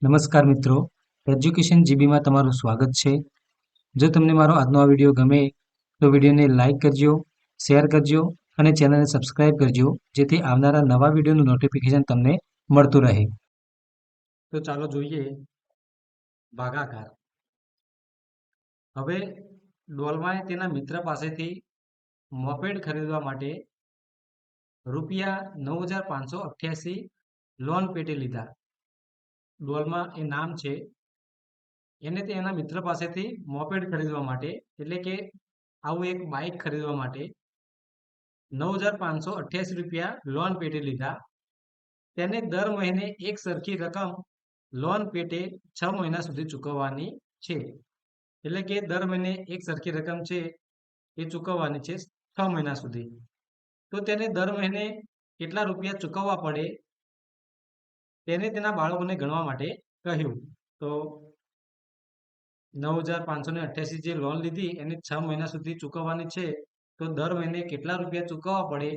નમસ્કાર મિત્રો, એજ્યુકેશન જીબીમાં તમારું સ્વાગત છે. જો તમને મારો આજનો આ વિડીયો ગમે તો વિડીયોને લાઇક કરજો, શેર કરજો અને ચેનલને સબસ્ક્રાઇબ કરજો, જેથી આવનારા નવા વિડીયોનું નોટિફિકેશન તમને મળતું રહે. તો ચાલો જોઈએ ભાગાકાર. હવે ડોલમાએ તેના મિત્ર પાસેથી મોપેડ ખરીદવા માટે રૂપિયા 9,588 લોન પેટે લીધા. ડોલમા એ નામ છે. એને તેના મિત્ર પાસેથી મોપેડ ખરીદવા માટે, એટલે કે આવું એક બાઇક ખરીદવા માટે 9,588 રૂપિયા લોન પેટે લીધા. તેને દર મહિને એક સરખી રકમ લોન પેટે 6 મહિના સુધી ચૂકવવાની છે. એટલે કે દર મહિને એક સરખી રકમ છે એ ચૂકવવાની છે 6 મહિના સુધી. તો તેને દર મહિને કેટલા રૂપિયા ચૂકવવા પડે તેને તેના બાળકોને ગણવા માટે કહ્યું. તો 9,588 જે લોન લીધી એને 6 મહિના સુધી ચૂકવવાની છે, તો દર મહિને કેટલા રૂપિયા ચૂકવવા પડે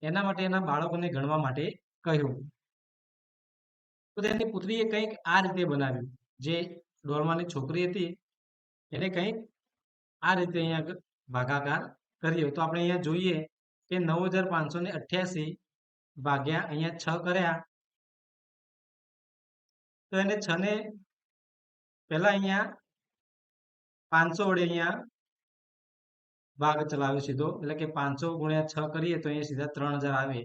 એના માટે એના બાળકોને ગણવા માટે કહ્યું. તો તેની પુત્રીએ કંઈક આ રીતે બનાવ્યું. જે ડોલમાની છોકરી હતી એને કંઈક આ રીતે અહીંયા ભાગાકાર કર્યો. તો આપણે અહીંયા જોઈએ કે 9,588 ભાગ્યા અહીંયા 6 કર્યા. તો એને 6 ને પહેલા અહીંયા 500 વડે અહીંયા ભાગ ચલાવ્યો સીધો, એટલે કે 500 ગુણ્યા 6 કરીએ તો અહીંયા સીધા 3,000 આવે.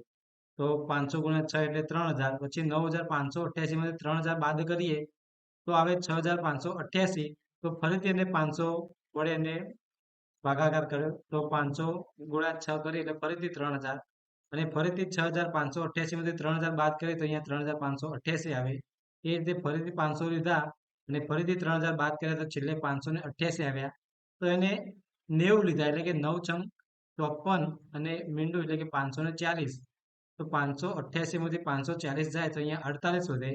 તો 500 ગુણ્યા 6 એટલે 3,000. પછી 9,588 માંથી 3,000 બાદ કરીએ તો આવે 6,588. તો ફરીથી એને 500 વડે એને ભાગાકાર કર્યો. તો 500 ગુણ્યા 6 કરીએ એટલે ફરીથી 3,000. અને ફરીથી 6,588 માંથી 3,000 બાદ કરીએ તો અહીંયા 3,588 આવે. એ રીતે ફરીથી 500 લીધા અને ફરીથી 3,000 બાદ કર્યા તો છેલ્લે 588 આવ્યા. તો એને 90 લીધા, એટલે કે 9 × 54 અને મીંડું એટલે કે 540. તો 588 માંથી 540 જાય તો અહીંયા 48 વધે.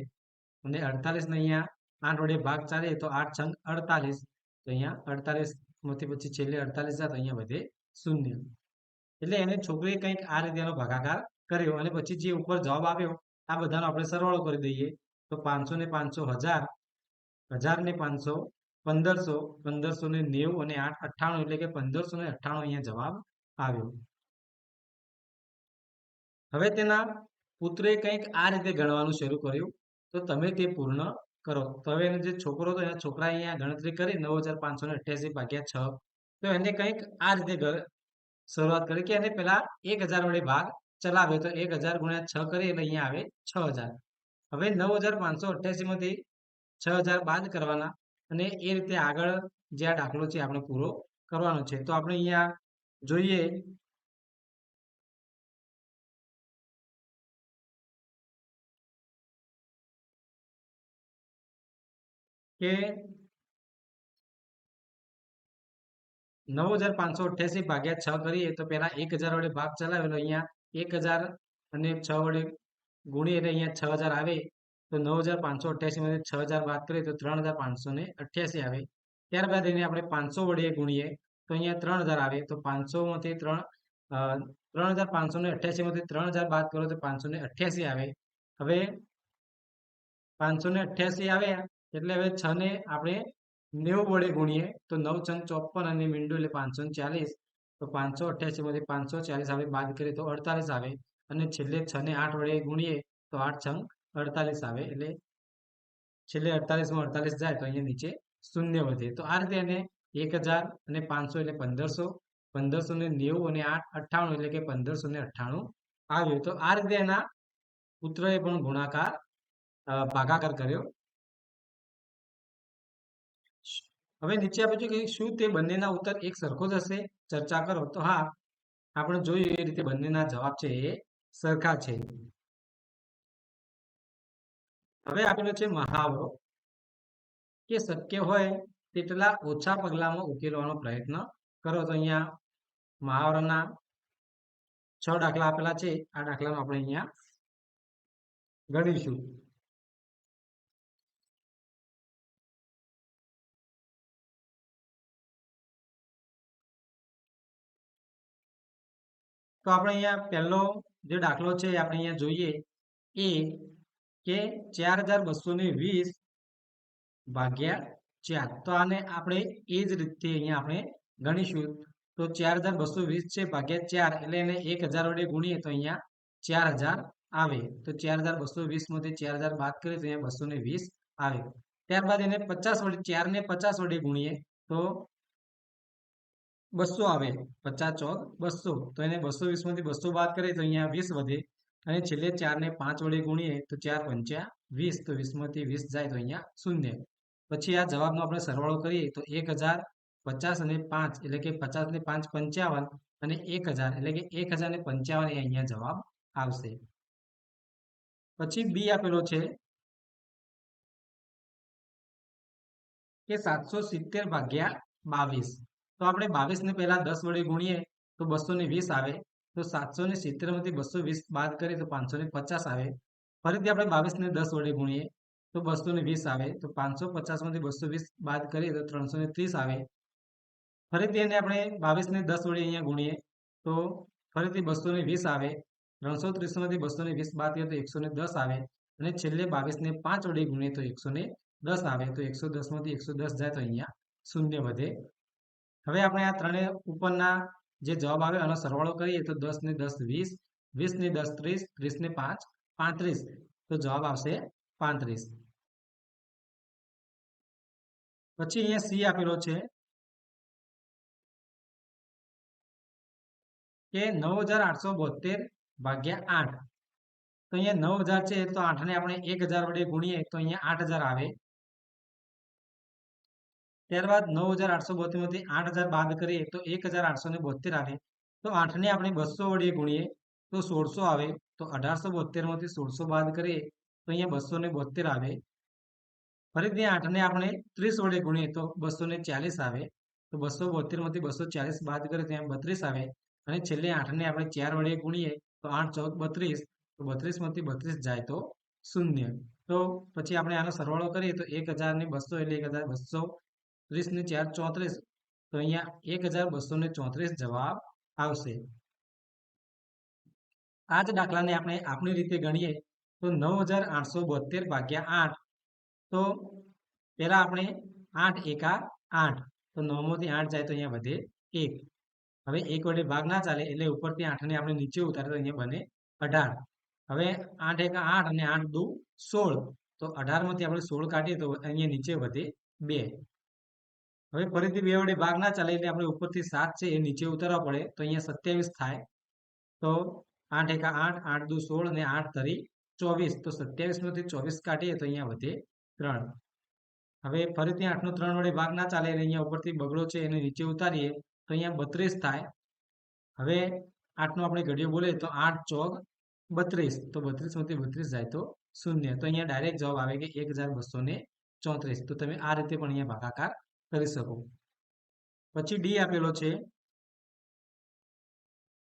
અને 48 ને અહીંયા 8 વડે ભાગ ચાલે તો 8 × 48. તો અહીંયા 48 માંથી પછી છેલ્લે 48 જાય તો અહીંયા વધે 0. એટલે એને છોકરીએ કંઈક આ રીતે એનો ભાગાકાર કર્યો. અને પછી જે ઉપર જવાબ આવ્યો આ બધાનો આપણે સરવાળો કરી દઈએ. તો 500 ને 500 1000, 1000 ને 500 1500, 1500 ને 90 અને 8 98, એટલે કે 1598 અહીંયા જવાબ આવ્યો. હવે તેના પુત્રે કંઈક આ રીતે ગણવાનું શરૂ કર્યું. તો તમે તે પૂર્ણ કરો. તો હવે એને જે છોકરો હતો એના છોકરાએ અહીંયા ગણતરી કરી 9,588 ભાગ્યા 6. તો એને કંઈક આ રીતે શરૂઆત કરી કે એને પેલા 1,000 વડે ભાગ ચલાવ્યો. તો 1,000 ગુણ્યા 6 કરીએ એટલે અહીંયા આવે 6,000. હવે 9,588 માંથી 6,000 બાદ કરવાના અને એ રીતે આગળ જે આ દાખલો છે આપણે પૂરો કરવાનો છે. તો આપણે અહીંયા જોઈએ કે 9,588 ભાગ્યા 6 કરીએ તો પેલા 1,000 વડે ભાગ ચલાવેલો. અહીંયા 1,000 અને 6 વડે ગુણીએ એટલે અહીંયા 6,000 આવે. તો 9,588 માંથી 6,000 બાદ કરીએ તો 3,588 આવે. ત્યારબાદ એને આપણે 500 વડે ગુણીએ તો અહીંયા 3,000 આવે. તો 500 માંથી 3,588 માંથી 3,000 બાદ કરો તો 588 આવે. હવે 588 આવ્યા એટલે હવે 6 ને આપણે 90 વડે ગુણીએ તો 9 × 54 અને મીંડું એટલે 540. તો 588 માંથી 540 આપણે બાદ કરીએ તો 48 આવે. અને છેલ્લે 6 ને 8 વડે ગુણીએ તો 8 × 48 આવે. એટલે છેલ્લે 48 માં 48 જાય તો અહીંયા નીચે 0 વધે. તો આ રીતે એને 1,000 અને 500 એટલે 1500, 1500 ને 90 અને 8 98, એટલે કે 1598 આવ્યો. તો આ રીતે એના પુત્રએ પણ ભાગાકાર કર્યો. હવે નીચે આપણે જોઈએ કે શું તે બંનેના ઉત્તર એક સરખો જ હશે? ચર્ચા કરો. તો હા, આપણે જોયું એ રીતે બંનેના જવાબ છે એ સરખા છે. હવે આપેલો છે મહાવરો કે શક્ય હોય તેટલા ઓછા પગલામાં ઉકેલવાનો પ્રયત્ન કરો. તો અહીંયા મહાવરાના 6 દાખલા આપેલા છે. આ દાખલામાં આપણે અહીંયા ગણીશું. તો આપણે અહીંયા પહેલો જે દાખલો છે આપણે અહીંયા જોઈએ એ કે 4220 ભાગ્યા 4. તો આને આપણે એ જ રીતે અહીંયા આપણે ગણીશું. તો 4220 છે ભાગ્યા 4 એટલે એને 1000 વડે ગુણીએ તો અહીંયા 4000 આવે. તો 4220 માંથી 4000 બાદ કરીએ તો અહીંયા 220 આવે. ત્યારબાદ એને 50 વડે 4 ને 50 વડે ગુણીએ તો 200 આવે. 50 ચોક 200. તો એને 220 માંથી 200 બાદ કરીએ તો અહીંયા 20 વધે. અને છેલ્લે 4 ને 5 વડે ગુણીએ તો 4 પંચા 20. તો 20 માંથી 20 જાય તો અહીંયા 0. પછી આ જવાબનો આપણે સરવાળો કરીએ તો 1000, 50 અને 5 એટલે કે 50 ને 5 55 અને 1000 એટલે કે 1055 એ અહીંયા જવાબ આવશે. પછી બી આપેલો છે કે 770 ભાગ્યા 22. તો આપણે 22 ને પહેલા 10 વડે ગુણીએ તો 220 આવે. તો 770 માંથી 220 બાદ કરીએ તો 550 આવે. ફરીથી આપણે 22 ને 10 વડે ગુણીએ તો 220 આવે. તો 550 માંથી 220 બાદ કરીએ તો 330 આવે. ફરીથી એને આપણે 22 ને 10 વડે અહીંયા ગુણીએ તો ફરીથી 220 આવે. 330 માંથી 220 બાદ કરીએ તો 110 આવે. અને છેલ્લે 22 ને 5 વડે ગુણીએ તો 110 આવે. તો 110 માંથી 110 જાય તો અહીંયા 0 વધે. હવે આપણે આ ત્રણેય ઉપરના જે જવાબ આવે આનો સરવાળો કરીએ તો 10 ને 10 20, 20 ને 10 30, 30 ને 5 35. તો જવાબ આવશે 35. પછી અહીંયા સી આપેલો છે કે 9872 ભાગ્યા 8. તો અહીંયા 9000 છે તો 8 ને આપણે 1000 વડે ગુણીએ તો અહીંયા 8000 આવે. ત્યારબાદ 9872 માંથી 8000 બાદ કરીએ તો 1872 આવે. તો 8 ને આપણે 200 વડે ગુણીએ તો 1600 આવે. તો 1872 માંથી 1600 બાદ કરીએ તો અહીંયા 272 આવે. ફરીથી 8 ને આપણે 30 વડે ગુણીએ તો 240 આવે. તો 272 માંથી 240 બાદ કરીએ તો અહીંયા 32 આવે. અને છેલ્લે 8 ને આપણે 4 વડે ગુણીએ તો 8 ચોક 32. તો 32 માંથી 32 જાય તો 0. તો પછી આપણે આનો સરવાળો કરીએ તો 1000 ને 200 એટલે 1200. 30 ને 4 34. તો અહીંયા 1234 જવાબ આવશે. આ જ દાખલાને આપણે આપણી રીતે ગણીએ તો 9872 ભાગ્યા 8. તો પહેલા આપણે 8 એકા 8. તો 9 માંથી 8 જાય તો અહીંયા વધે 1. હવે 1 વડે ભાગ ના ચાલે એટલે ઉપરથી 8 ને આપણે નીચે ઉતારીએ તો અહીંયા બને 18. હવે 8 એકા 8 અને 8 દુ 16. તો 18 માંથી આપણે 16 કાઢીએ તો અહીંયા નીચે વધે 2. હવે ફરીથી 2 વડે ભાગ ના ચાલે એટલે આપણે ઉપરથી 7 છે એ નીચે ઉતારવા પડે તો અહીંયા 27 થાય. તો 8 એકા 8, 8 દુ 16 અને 8 તરી 24. તો 27 માંથી 24 કાઢીએ તો અહીંયા વધે 3. હવે ફરીથી 8 નો 3 વડે ભાગ ના ચાલે એટલે અહીંયા ઉપરથી બગડો છે એને નીચે ઉતારીએ તો અહીંયા 32 થાય. હવે 8 નો આપણે ઘડિયો બોલે તો 8 ચોક 32. તો 32 માંથી 32 જાય તો 0. તો અહીંયા ડાયરેક્ટ જવાબ આવે કે 1234. તો તમે આ રીતે પણ અહીંયા ભાગાકાર કરી શકો. પછી ડી આપેલો છે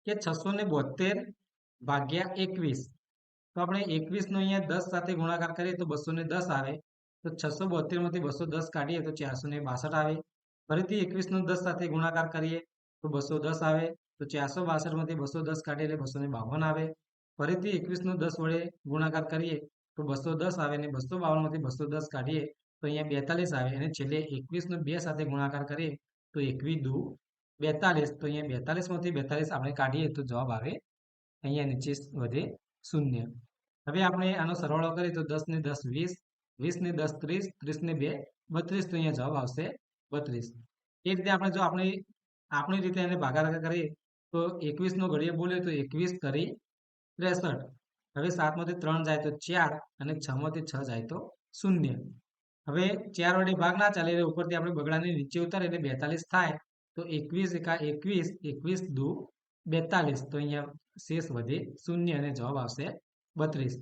કે 672 ભાગ્યા 21. તો આપણે 21 નો અહીંયા 10 સાથે ગુણાકાર કરીએ તો 210 આવે. તો 672 માંથી 210 કાઢીએ તો 462 આવે. ફરીથી 21 નો 10 સાથે ગુણાકાર કરીએ તો 210 આવે. તો 462 માંથી 210 કાઢીએ એટલે 252 આવે. ફરીથી 21 નો 10 વડે ગુણાકાર કરીએ તો 210 આવે. અને 252 માંથી 210 કાઢીએ તો અહીંયા 42 આવે. અને છેલ્લે 21 નો 2 સાથે ગુણાકાર કરીએ તો 21 દુ 42. તો અહીંયા 42 માંથી 42 આપણે કાઢીએ તો જવાબ આવે અહીંયા નીચે વધે 0. હવે આપણે આનો સરવાળો કરીએ તો 10 ને 10 20, 20 ને 10 30, 30 ને 2 32. તો અહીંયા જવાબ આવશે 32. એ રીતે આપણે જો આપણી રીતે એને ભાગાકાર કરીએ તો 21 નો ઘડિયો બોલે તો 21 તરી 63. હવે 7 માંથી 3 જાય તો 4 અને 6 માંથી 6 જાય તો 0. હવે 4 વડે ભાગ ના ચાલે એટલે ઉપરથી આપણે બગડાને નીચે ઉતારે એટલે 42 થાય. તો 21 એકા 21, 21 દુ 42. તો અહીંયા શેષ વધે 0 અને જવાબ આવશે 32.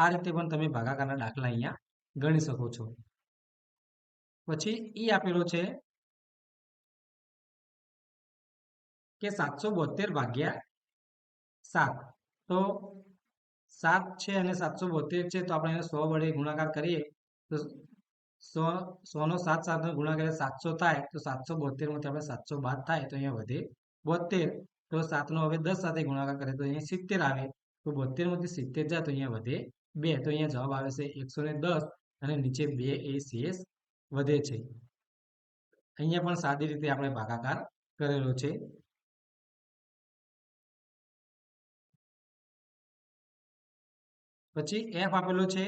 આ રીતે પણ તમે ભાગાકારના દાખલા અહીંયા ગણી શકો છો. પછી ઈ આપેલો છે કે 772 ભાગ્યા 7. તો 7 છે અને 772 છે તો આપણે એને 100 વડે ગુણાકાર કરીએ તો 100 નો 7 સાથે ગુણાકાર 700 થાય. તો 772 માંથી આપણે 700 બાદ થાય તો અહીંયા વધે 72. તો 7 નો હવે 10 સાથે ગુણાકાર કરીએ તો અહીંયા 70 આવે. તો 72 માંથી 70 જાય તો અહીંયા વધે 2 તો અહીંયા જવાબ આવે છે 110 અને નીચે 2 એ શેષ વધે છે. અહીંયા પણ સાદી રીતે આપણે ભાગાકાર કરેલો છે. પછી f આપેલો છે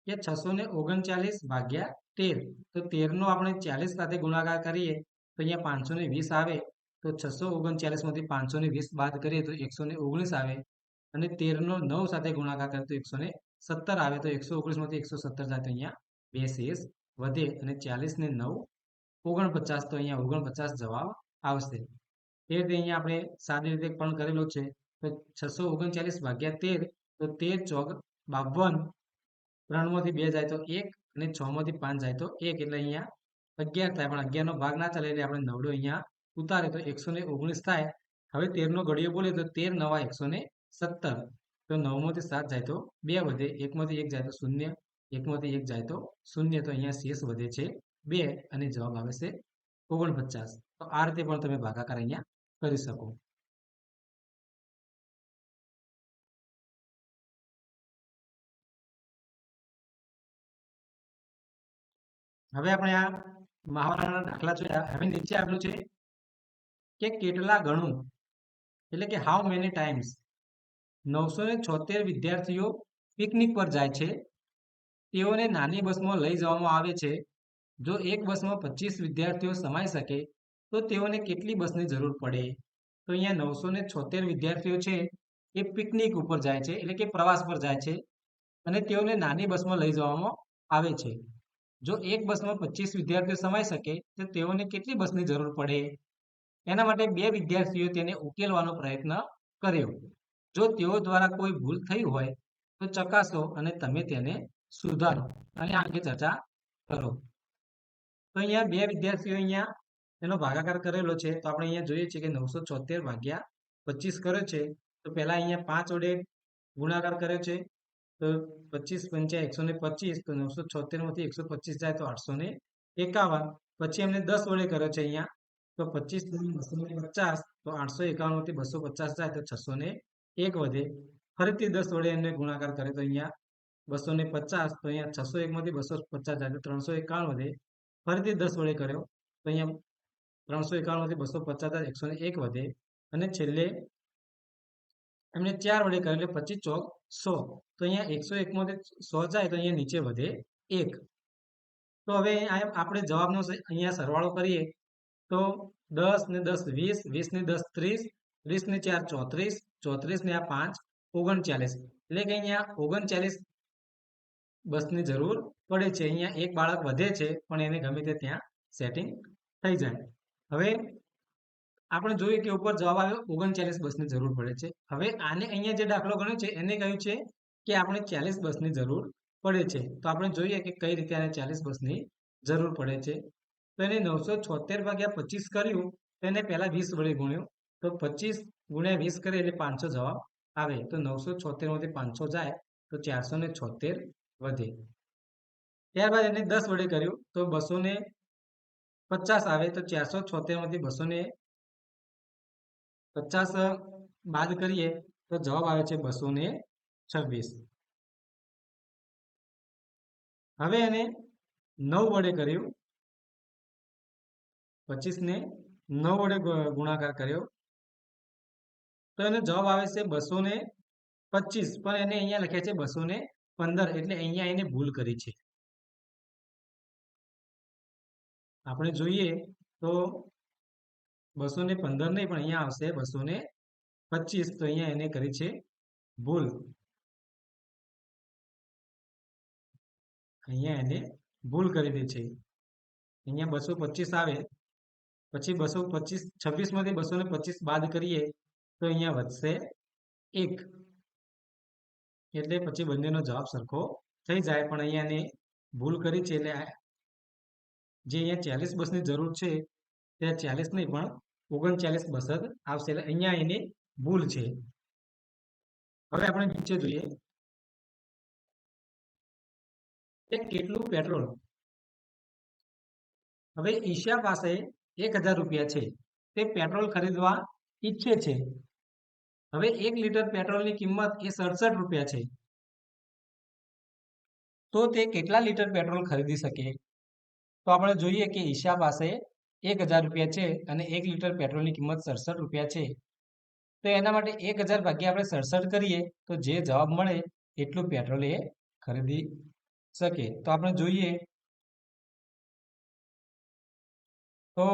કે 639 ભાગ્યા 13, તો 13 નો આપણે 40 સાથે ગુણાકાર કરીએ તો અહીંયા 520 આવે, તો 639 માંથી 520 બાદ કરીએ તો 119 આવે, અને 13 નો 9 સાથે ગુણાકાર કરીએ તો 117 આવે, તો 119 માંથી 117 જાય તો અહીંયા 2 શેષ વધે, અને 40 ને 9 49, તો અહીંયા 49 જવાબ આવશે. એ રીતે અહીંયા આપણે સાદી રીતે પણ કરેલો છે. તો 639 ભાગ્યા 13, તો 13 ચોક 52, 3 માંથી 2 જાય તો 1, અને 6 માંથી 5 જાય તો 1, એટલે અહીંયા 11 થાય, પણ 11 નો ભાગ ના ચાલે એટલે આપણે 9 અહીંયા ઉતારે તો 119 થાય. હવે 13 નો ઘડિયો બોલે તો 13 9 117, તો 9 માંથી 7 જાય તો 2 વધે, 1 માંથી 1 જાય તો 0, 1 માંથી 1 જાય તો 0, તો અહીંયા શેષ વધે છે 2, અને જવાબ આવે છે 49. તો આ રીતે પણ તમે ભાગાકાર અહીંયા કરી શકો. હવે આપણે આ મહાવરાના દાખલા જોયા. હવે નીચે આપેલું છે કે કેટલા ગણું, એટલે કે હાઉ મેની ટાઈમ્સ 976 વિદ્યાર્થીઓ પિકનિક પર જાય છે. તેઓને નાની બસમાં લઈ જવામાં આવે છે. જો એક બસમાં 25 વિદ્યાર્થીઓ સમાઈ શકે તો તેઓને કેટલી બસની જરૂર પડે? તો અહીંયા 976 વિદ્યાર્થીઓ છે એ પિકનિક ઉપર જાય છે, એટલે કે પ્રવાસ પર જાય છે, અને તેઓને નાની બસમાં લઈ જવામાં આવે છે. જો એક બસમાં 25 વિદ્યાર્થીઓ સમાઈ શકે તો તેઓને કેટલી બસની જરૂર પડે? એના માટે 2 વિદ્યાર્થીઓ તેને ઉકેલવાનો પ્રયત્ન કર્યો. જો તેઓ દ્વારા કોઈ ભૂલ થઈ હોય તો ચકાસો અને તમે તેને સુધારો અને આગળ ચર્ચા કરો. તો અહીંયા 2 વિદ્યાર્થીઓ અહીંયા એનો ભાગાકાર કરેલો છે. તો આપણે અહીંયા જોઈએ છીએ કે 976 ભાગ્યા 25 કર્યો છે. તો પહેલા અહીંયા 5 વડે ગુણાકાર કર્યો છે. તો 25 પંચા 125, તો 976 માંથી 125 જાય તો 851. પછી એમને 10 વડે કર્યો છે અહીંયા, તો 25 250, તો 851 માંથી 250 જાય તો 601 વધે. ફરીથી 10 વડે એમને ગુણાકાર કરે તો અહીંયા 250, તો અહીંયા 601 માંથી 250 જાય તો 351 વધે. ફરીથી 10 વડે કર્યો તો અહીંયા 351 માંથી 250 જાય 101 વધે, અને છેલ્લે એમને 4 વડે કર્યો એટલે 25 ચોક 100, તો અહીંયા 101 માંથી 100 જાય તો અહીંયા નીચે વધે 1. તો હવે આપણે જવાબનો અહીંયા સરવાળો કરીએ તો 10 ને 10 20, 20 ને 10 30, 30 ને 4 34, 34 ને 5 39, એટલે કે અહીંયા 39 બસની જરૂર પડે છે. અહીંયા એક બાળક વધે છે પણ એને ગમે તે ત્યાં સેટિંગ થઈ જાય. હવે આપણે જોઈએ કે ઉપર જવાબ આવ્યો 39 બસની જરૂર પડે છે. હવે આને અહીંયા જે દાખલો ગણ્યો છે એને કહ્યું છે કે આપણે 40 બસની જરૂર પડે છે. તો આપણે જોઈએ કે કઈ રીતે આને 40 બસની જરૂર પડે છે. તો એને 976 ભાગ્યા 25 કર્યું, તો એને પહેલા 20 વડે ગુણ્યું, તો 25 ગુણ્યા 20 કરીએ એટલે 500 જવાબ આવે. તો 976 માંથી 500 જાય તો 476 વધે. ત્યારબાદ એને 10 વડે કર્યું તો 250 આવે, તો 476 માંથી 250 બાદ કરીએ તો જવાબ આવે છે 226. હવે એને 9 વડે કર્યું, 25 ને 9 વડે ગુણાકાર કર્યો તો એનો જવાબ આવે છે 225, પણ એને અહીંયા લખ્યા છે 215, એટલે અહીંયા એને ભૂલ કરી છે. આપણે જોઈએ તો 215 નહીં, પણ અહીંયા આવશે 225, તો અહીંયા એને કરી છે ભૂલ. અહીંયા એને ભૂલ કરેલી છે. અહીંયા 225 આવે, પછી 225 26 માંથી 225 બાદ કરીએ તો અહીંયા વધશે 1, એટલે પછી બંનેનો જવાબ સરખો થઈ જાય. પણ અહીંયા એને ભૂલ કરી છે, એટલે જે અહીંયા 40 બસની જરૂર છે ત્યાં 40 નહીં પણ 39 બસ જ આવશે, એટલે અહીંયા એની ભૂલ છે. હવે આપણે નીચે જોઈએ કે કેટલું પેટ્રોલ. હવે ઈશા પાસે 1000 રૂપિયા છે, તે પેટ્રોલ ખરીદવા ઈચ્છે છે. હવે 1 લિટર પેટ્રોલની કિંમત એ 67 રૂપિયા છે, તો તે કેટલા લીટર પેટ્રોલ ખરીદી શકે? તો આપણે જોઈએ કે ઈશા પાસે 1000 રૂપિયા છે અને 1 લિટર પેટ્રોલની કિંમત 67 રૂપિયા છે. તો એના માટે 1000 ભાગ્યા આપણે 67 કરીએ તો જે જવાબ મળે એટલું પેટ્રોલ એ ખરીદી શકે. તો આપણે જોઈએ તો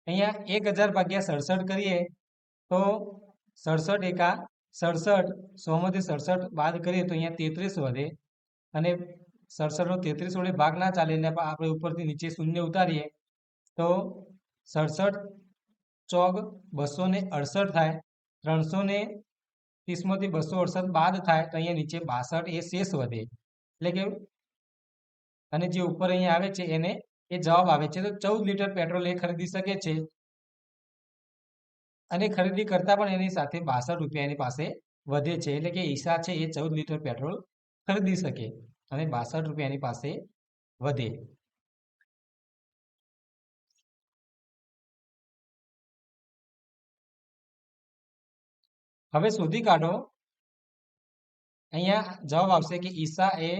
અહીંયા 1000 ભાગ્યા 67 કરીએ તો 67 એકા 67, 100 માંથી 67 બાદ કરીએ તો અહીંયા 33 વધે અને 67 નો 33 વડે ભાગ ના ચાલે એટલે આપણે ઉપરથી નીચે શૂન્ય ઉતારીએ તો 67 ચોક 268 થાય. 330 માંથી 268 બાદ થાય તો અહીંયા નીચે 62 એ શેષ વધે, એટલે કે અને જે ઉપર અહીંયા આવે છે એને એ જવાબ આવે છે. તો 14 લીટર પેટ્રોલ એ ખરીદી શકે છે અને ખરીદી કરતા પણ એની સાથે 62 રૂપિયા એની પાસે વધે છે, એટલે કે ઈશા છે એ 14 લીટર પેટ્રોલ ખરીદી શકે અને 62 રૂપિયા એની પાસે વધે. હવે શોધી કાઢો, અહીંયા જવાબ આવશે કે ઈશા એ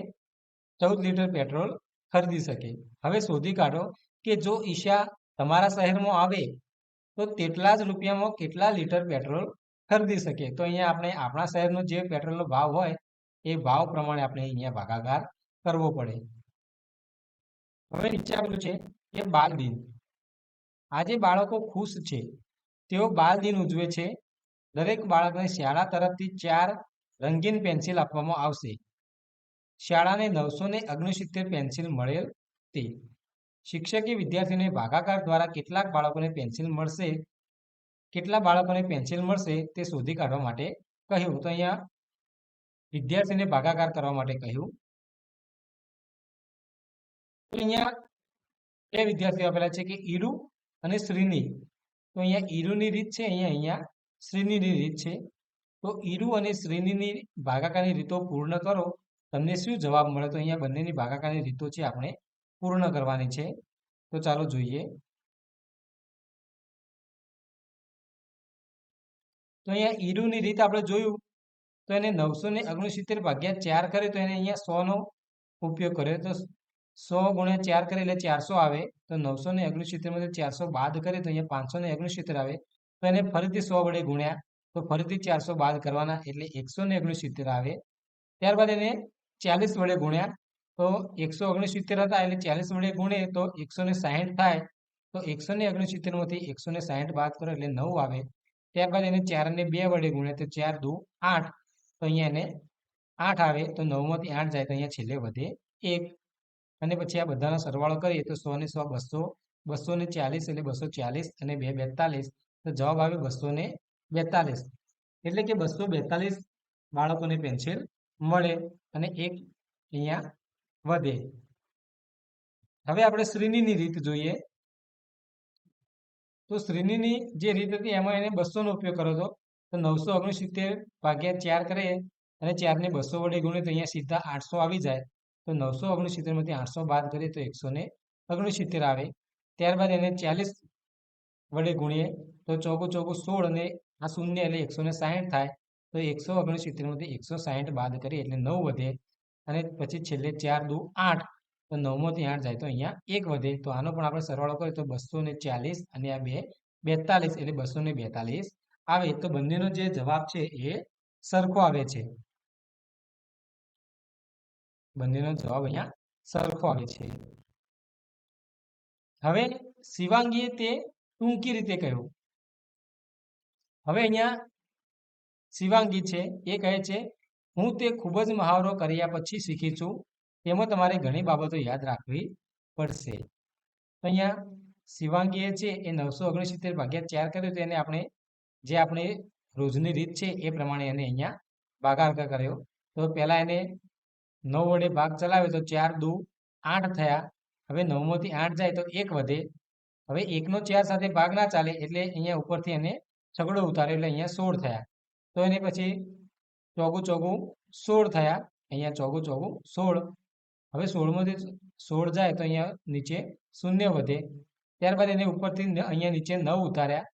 14 લીટર પેટ્રોલ ખરીદી શકે. હવે શોધી કાઢો કે જો ઈશા તમારા શહેરમાં આવે તો તેટલા જ રૂપિયામાં કેટલા લીટર પેટ્રોલ ખરીદી શકે? તો અહીંયા આપણે આપણા શહેરનો જે પેટ્રોલનો ભાવ હોય એ ભાવ પ્રમાણે આપણે અહીંયા ભાગાકાર કરવો પડે. હવે નીચે આપેલું છે કે બાળ દિન. આજે બાળકો ખુશ છે, તેઓ બાળ દિન ઉજવે છે. દરેક બાળકને શાળા તરફથી 4 રંગીન પેન્સિલ આપવામાં આવશે. શાળાને 969 પેન્સિલ મળેલ તે. શિક્ષકે વિદ્યાર્થીઓને ભાગાકાર દ્વારા કેટલા બાળકોને પેન્સિલ મળશે તે શોધી કાઢવા માટે કહ્યું. તો અહીંયા વિદ્યાર્થીને ભાગાકાર કરવા માટે કહ્યું. તો અહીંયા બે વિદ્યાર્થીઓ આપેલા છે કે ઈરુ અને શ્રીની. તો અહીંયા ઈરુની રીત છે, અહીંયા શ્રીનીની રીત છે. તો ઈરુ અને શ્રીનીની ભાગાકારની રીતો પૂર્ણ કરો, તમને શું જવાબ મળે? તો અહીંયા બંનેની ભાગાકારની રીતો છે આપણે પૂર્ણ કરવાની છે. તો ચાલો જોઈએ. તો અહીંયા ઈરુની રીત આપણે જોયું તો એને 969 ભાગ્યા 4 કરે તો એને અહીંયા 100 નો ઉપયોગ કર્યો. તો 100 ગુણ્યા 4 કરે એટલે 400 આવે. તો 969 માંથી 400 બાદ કરે તો અહીંયા 569 આવે. તો એને ફરીથી 100 વડે ગુણ્યા તો ફરીથી 400 બાદ કરવાના એટલે 169 આવે. ત્યારબાદ એને 40 વડે ગુણ્યા તો 169 હતા એટલે 40 વડે ગુણે તો 160 થાય. તો 169 માંથી 160 બાદ કરો એટલે 9 આવે. ત્યારબાદ એને 4 ને 2 વડે ગુણ્યા તો 4 દુ 8. તો અહીંયા એને 8 આવે. તો 9 માંથી 8 જાય તો અહીંયા છેલ્લે વધે 1 અને પછી આ બધાનો સરવાળો કરીએ તો 100 ને 100 200, 240 એટલે 240 અને 2 42. તો જવાબ આવે 242. એટલે કે 242 બાળકોને પેન્સિલ મળે અને 1 અહીંયા વધે. હવે આપણે શ્રેણીની રીત જોઈએ. તો શ્રેણીની જે રીત હતી એમાં એને 200 નો ઉપયોગ કર્યો હતો. તો 969 ભાગ્યા 4 કરે અને 4 ને 200 વડે ગુણે તો અહીંયા સીધા 800 આવી જાય. તો 969 માંથી 800 બાદ કરીએ તો 169 આવે. ત્યારબાદ એને 40 વડે ગુણીએ તો ચોગુ 16 અને આ શૂન્ય એટલે 160 થાય. તો 169 માંથી 160 બાદ કરીએ એટલે 9 વધે અને પછી છેલ્લે 4 દુ 8. તો 9 માંથી 8 જાય તો અહીંયા 1 વધે. તો આનો પણ આપણે સરવાળો કરીએ તો 240 અને આ 2 42 એટલે 242 આવે. તો બંનેનો જે જવાબ છે એ સરખો આવે છે. બંનેનો જવાબ અહીંયા સરખો આવે છે. હવે શિવાંગીએ તે ટૂંકી રીતે કહ્યું. હવે અહીંયા શિવાંગી છે એ કહે છે હું તે ખૂબ જ મહાવરો કર્યા પછી શીખી છું, તેમાં તમારે ઘણી બાબતો યાદ રાખવી પડશે. તો અહીંયા શિવાંગીએ છે એ 969 ભાગ્યા 4 કર્યો તો એને આપણે રોજની રીત છે એ પ્રમાણે એને અહીંયા ભાગાકાર કર્યો. તો પહેલા એને 9 વડે ભાગ ચલાવ્યો તો 4 દુ 8 થયા. હવે 9 માંથી 8 જાય તો 1 વધે. હવે 1 નો 4 સાથે ભાગ ના ચાલે એટલે અહીંયા ઉપરથી એને છગડો ઉતાર્યો એટલે અહીંયા 16 થયા. તો એને પછી ચોગું 16 થયા. અહીંયા ચોગું 16. હવે 16 માંથી 16 જાય તો અહીંયા નીચે શૂન્ય વધે. ત્યારબાદ એને ઉપરથી અહીંયા નીચે 9 ઉતાર્યા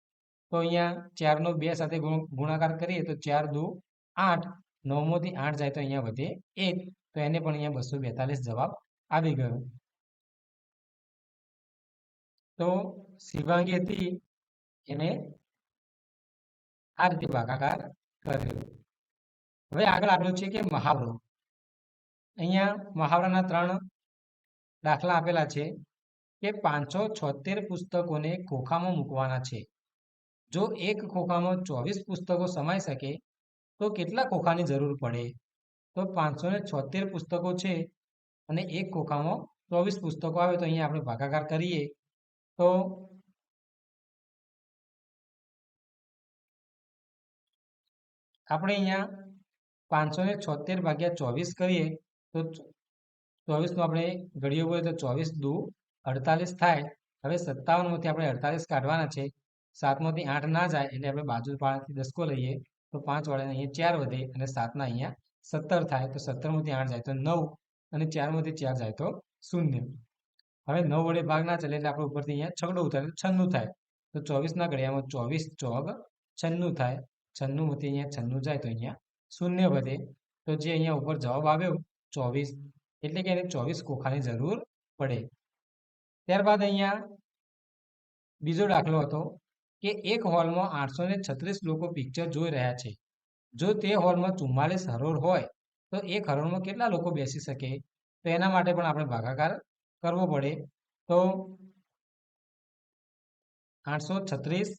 તો અહીંયા 4નો 2 સાથે ગુણાકાર કરીએ તો 4 દુ 8, 9માંથી 8 જાય તો અહીંયા વધે 1, તો એને પણ અહીંયા 242 જવાબ આવી ગયો. તો શિવાંગી હતી એને આ રીતે ભાગાકાર કર્યો. હવે આગળ આપ્યો છે કે મહાવરો. અહીંયા મહાવરાના 3 દાખલા આપેલા છે કે 576 પુસ્તકોને ખોખામાં મૂકવાના છે. જો એક ખોખામાં 24 પુસ્તકો સમાઈ શકે તો કેટલા ખોખાની જરૂર પડે? તો 576 પુસ્તકો છે અને એક ખોખામાં 24 પુસ્તકો આવે તો અહીંયા આપણે ભાગાકાર કરીએ તો આપણે અહીંયા 576 ભાગ્યા 24 કરીએ તો 24નું આપણે ઘડીઓ બોલીએ તો 24 દુ 48 થાય. હવે 57માંથી આપણે 48 કાઢવાના છે. 7માંથી 8 ના જાય એટલે આપણે બાજુ પાસેથી દસકો લઈએ તો 5 વડે અહીંયા 4 વધે અને 7ના અહીંયા 17 થાય. તો 17માંથી 8 જાય તો 9 અને 4માંથી 4 જાય તો 0. હવે 9 વડે ભાગ ના ચાલે એટલે આપણે ઉપરથી અહીંયા છગડો ઉતારે 96 થાય. તો 24ના ઘડિયામાં 24 ચોગ 96 થાય. 96માંથી અહીંયા 96 જાય તો અહીંયા 0 વધે. તો જે અહીંયા ઉપર જવાબ આવ્યો 24, એટલે કે એને 24 ખોખાની જરૂર પડે. ત્યારબાદ અહીંયા બીજો દાખલો હતો કે એક હોલમાં 836 લોકો પિક્ચર જોઈ રહ્યા છે. જો તે હોલમાં 44 હરોળ હોય તો એક હરોળમાં કેટલા લોકો બેસી શકે? તો એના માટે પણ આપણે ભાગાકાર કરવો પડે. તો 836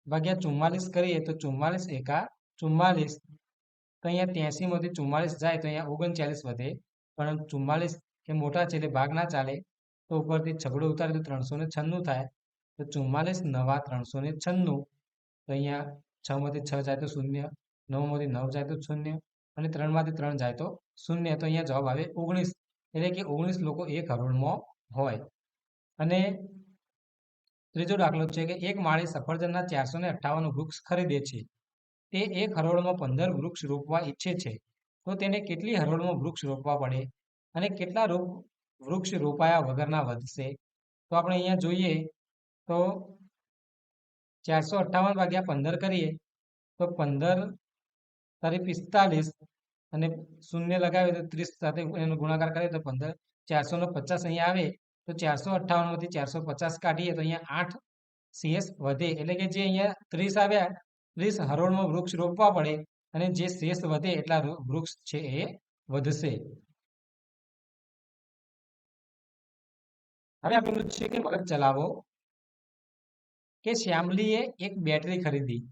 ભાગ્યા 44 કરીએ તો 44 એકા 44. તો અહીંયા 83માંથી 44 જાય તો અહીંયા 39 વધે, પણ 44 કે મોટા છે એટલે ભાગ ના ચાલે. તો ઉપરથી છગડો ઉતારે તો 396 થાય. તો 44 નવા 396. તો અહીંયા 6માંથી 6 જાય તો 0, 9માંથી 9 જાય તો 0 અને 3માંથી 3 જાય તો 0. તો અહીંયા જવાબ આવે 19, એટલે કે 19 લોકો એક હરોળમાં હોય. અને ત્રીજો દાખલો છે કે એક માળી સફરજનના 458 વૃક્ષ ખરીદે છે. તે એક હરોળમાં 15 વૃક્ષ રોપવા ઈચ્છે છે. તો તેને કેટલી હરોળમાં વૃક્ષ રોપવા પડે અને કેટલા વૃક્ષ રોપાયા વગરના વધશે? તો આપણે અહીંયા જોઈએ તો 458 ભાગ્યા 15 કરીએ તો 15 તારી 45 અને 0 લગાવીએ તો 30 સાથે એનો ગુણાકાર કરીએ તો 15, 450 અહીંયા આવે. તો 458માંથી 450 કાઢીએ તો અહીંયા 8 CS વધે, એટલે કે જે અહીંયા 30 આવ્યા 30 હરોળમાં વૃક્ષ રોપવા પડે અને જે શેષ વધે એટલા વૃક્ષ છે એ વધશે. હવે આપેલું છે કે મગજ ચલાવો કે શ્યામલીએ એક બેટરી ખરીદી.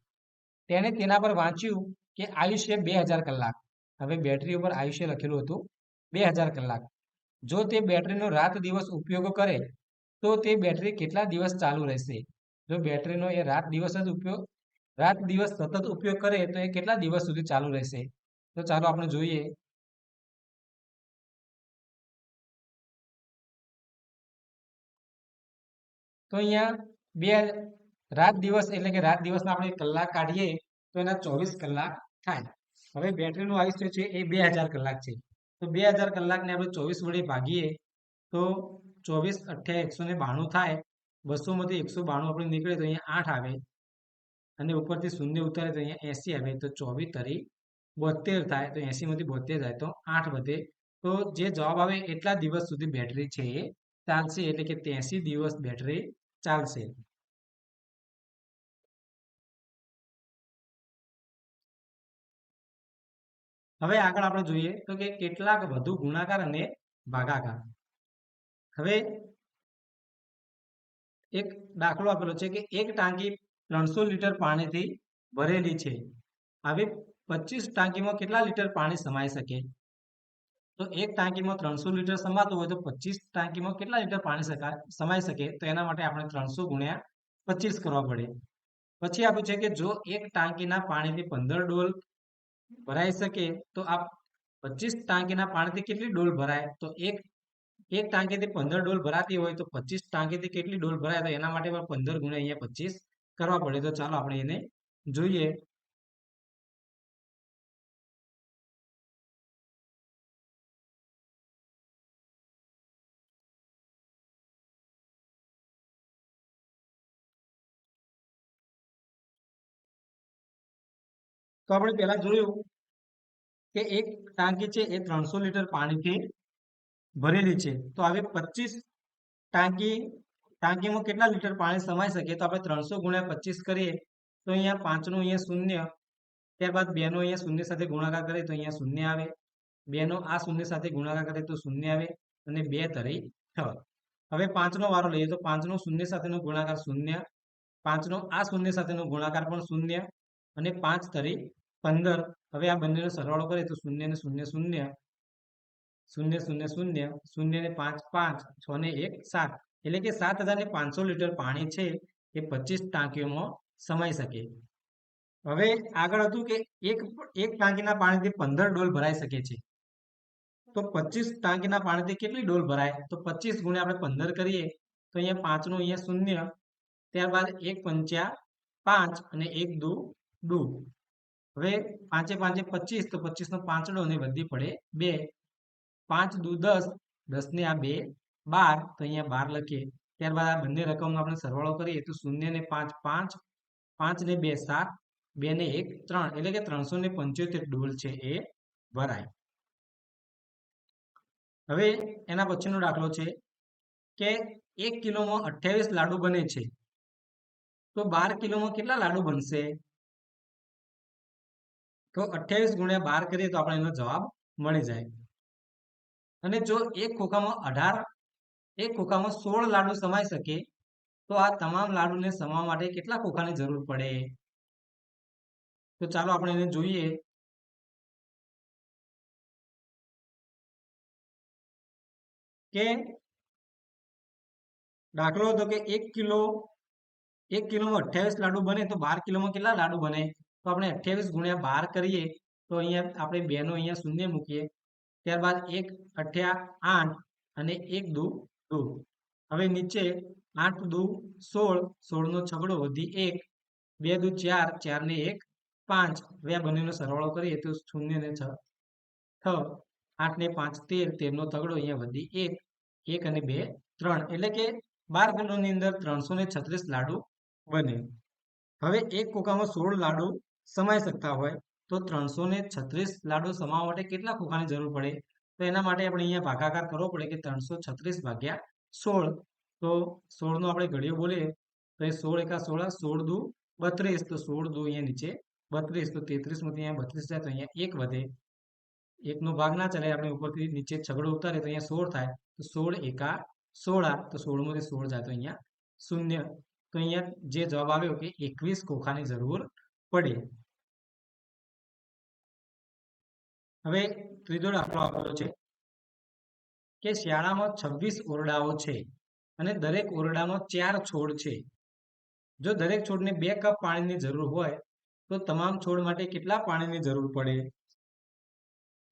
તેણે તેના પર વાંચ્યું કે આયુષ્ય 2000 કલાક. હવે બેટરી ઉપર આયુષ્ય લખેલું હતું 2000 કલાક. જો તે બેટરીનો રાત દિવસ ઉપયોગ કરે તો તે બેટરી કેટલા દિવસ ચાલુ રહેશે? જો બેટરીનો એ રાત દિવસ સતત ઉપયોગ કરે તો એ કેટલા દિવસ સુધી ચાલુ રહેશે? તો ચાલો આપણે જોઈએ. તો અહીંયા રાત દિવસ એટલે કે રાત દિવસના આપણે કલાક કાઢીએ તો એના 24 કલાક થાય. હવે બેટરીનું આયુષ્ય છે એ 2000 કલાક છે. તો 2000 કલાકને આપણે 24 વડે ભાગીએ તો 24 × 8 = 192 થાય. 200માંથી 192 આપણે નીકળે તો અહીંયા 8 આવે અને ઉપરથી 0 ઉતારે તો અહીંયા 80 આવે. તો 24 × 72 થાય. તો 80માંથી 72 જાય તો 8 વધે. તો જે જવાબ આવે એટલા દિવસ સુધી બેટરી છે એ ચાલશે, એટલે કે 83 દિવસ બેટરી ચાલશે. હવે આગળ આપણે જોઈએ તો કે કેટલાક વધુ ગુણાકાર અને ભાગાકાર. હવે એક દાખલો આપેલો છે કે એક ટાંકી 300 લીટર પાણીથી ભરેલી છે. હવે 25 ટાંકીમાં કેટલા લીટર પાણી સમાઈ શકે? તો એક ટાંકીમાં 300 લીટર સમાતું હોય તો 25 ટાંકીમાં કેટલા લીટર પાણી સમાઈ શકે? તો એના માટે આપણે 300 × 25 કરવા પડે. પછી આપ્યું છે કે જો એક ટાંકીના પાણીથી 15 ડોલ ભરાઈ શકે તો આ 25 ટાંકીના પાણીથી કેટલી ડોલ ભરાય? તો એક ટાંકીથી 15 ડોલ ભરાતી હોય તો 25 ટાંકીથી કેટલી ડોલ ભરાય? તો એના માટે 15 × અહીંયા 25 કરવા પડે. તો ચાલો આપણે એને જોઈએ. તો આપણે પહેલા જોયું કે એક ટાંકી છે એ 300 લીટર પાણીથી ભરેલી છે. તો હવે 25 ટાંકીમાં કેટલા લીટર પાણી સમાઈ શકે? તો આપણે 300 ગુણ્યા 25 કરીએ તો અહીંયા 5 નું અહીંયા શૂન્ય, ત્યારબાદ 2 નો અહીંયા શૂન્ય સાથે ગુણાકાર કરીએ તો અહીંયા શૂન્ય આવે, 2 નો આ શૂન્ય સાથે ગુણાકાર કરીએ તો શૂન્ય આવે, અને 2 તરી 6. હવે 5 નો વારો લઈએ તો 5 નો શૂન્ય સાથેનો ગુણાકાર શૂન્ય, 5 નો આ શૂન્ય સાથેનો ગુણાકાર પણ શૂન્ય, અને 5 તરી 15. હવે આ બંનેનો સરવાળો કરીએ તો શૂન્ય ને શૂન્ય શૂન્ય, શૂન્ય શૂન્ય શૂન્ય, શૂન્ય ને 5 5, 6 ને 1 7. એટલે કે 7500 લીટર પાણી છે એ 25 ટાંકીઓમાં સમાઈ શકે. હવે આગળ હતું કે એક ટાંકીના પાણીથી 15 ડોલ ભરાઈ શકે છે. તો 25 ટાંકીના પાણીથી કેટલી ડોલ ભરાય? તો 25 ગુણ્યા આપણે 15 કરીએ તો અહીંયા 5 નું અહીંયા શૂન્ય, ત્યારબાદ 1 પંચા 5 અને 1 દુ 2. હવે 5 5 25, તો 25 નો પાંચડો અને વધી પડે 2, 5 દુ 10, 10 ને આ 2 12, તો અહીંયા 12 લખીએ. ત્યારબાદ આ બંને રકમનો આપણે સરવાળો કરીએ તો 0 ને 5 5, 5 ને 2 7, 2 ને 1 3, એટલે કે 375 ડોલ છે એ ભરાય. હવે એના પછીનો દાખલો છે કે 1 કિલોમાં 28 લાડુ બને છે, તો 12 કિલોમાં કેટલા લાડુ બનશે? તો 28 ગુણ્યા 12 કરીએ તો આપણે એનો જવાબ મળી જાય. અને જો એક ખોખામાં 16 લાડુ સમાઈ શકે તો આ તમામ લાડુને સમાવવા માટે કેટલા ખોખાની જરૂર પડે? તો ચાલો આપણે એને જોઈએ. કે દાખલો હતો કે 1 કિલોમાં 28 લાડુ બને, તો 12 કિલોમાં કેટલા લાડુ બને? તો આપણે 28 ગુણ્યા 12 કરીએ તો અહીંયા આપણે 2 નો અહીંયા શૂન્ય મૂકીએ, ત્યારબાદ 1 અઠ્યા 8 અને 1 દુ 2. હવે નીચે 8 દુ 16, 16 નો છગડો વધી 1, 2 દુ 4, 4 ને 1 5. હવે આ બંનેનો સરવાળો કરીએ તો 0 ને 6, 8 ને 5 13, 13 નો તગડો અહીંયા વધી 1, 1 અને 2 3, એટલે કે 12 કિલોની અંદર 336 લાડુ બને. હવે એક ખોખામાં 16 લાડુ સમાઈ શકતા હોય તો 336 લાડુ સમાવવા માટે કેટલા ખોખાની જરૂર પડે? તો એના માટે આપણે અહીંયા ભાગાકાર કરવો પડે કે 336 ભાગ્યા 16. તો 16 નો આપણે ઘડિયો બોલીએ તો એ 16 એકા 16, 16 દુ 32, તો 16 દુ અહીંયા નીચે 32, તો 33 માંથી અહીંયા 32 જાય તો અહીંયા 1 વધે, 1 નો ભાગ ના ચાલે, આપણે ઉપરથી નીચે છગડો ઉતારે તો અહીંયા 16 થાય, તો 16 એકા 16, તો 16 માંથી 16 જાય તો અહીંયા 0. તો અહીંયા જે જવાબ આવ્યો કે 21 ખોખાની જરૂર પડે. હવે ત્રીજો દાખલો આપેલો છે કે શાળામાં 26 ઓરડાઓ છે અને દરેક ઓરડામાં 4 છોડ છે. જો દરેક છોડને 2 કપ પાણીની જરૂર હોય તો તમામ છોડ માટે કેટલા પાણીની જરૂર પડે?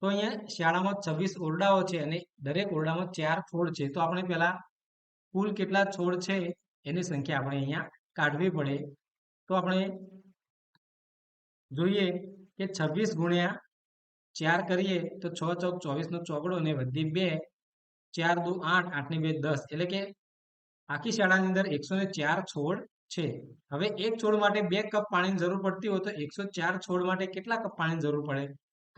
તો અહીંયા શાળામાં 26 ઓરડાઓ છે અને દરેક ઓરડામાં 4 છોડ છે. તો આપણે પહેલા કુલ કેટલા છોડ છે એની સંખ્યા આપણે અહીંયા કાઢવી પડે. તો આપણે જોઈએ કે 26 ગુણ્યા 4 કરીએ તો 6 ચોક 24 નો ચોગડો અને વધી 2, 4 દુ 8, 8 ને 2 10, એટલે કે આખી શાળાની અંદર 104 છોડ છે. હવે એક છોડ માટે 2 કપ પાણીની જરૂર પડતી હોય તો 104 છોડ માટે કેટલા કપ પાણીની જરૂર પડે?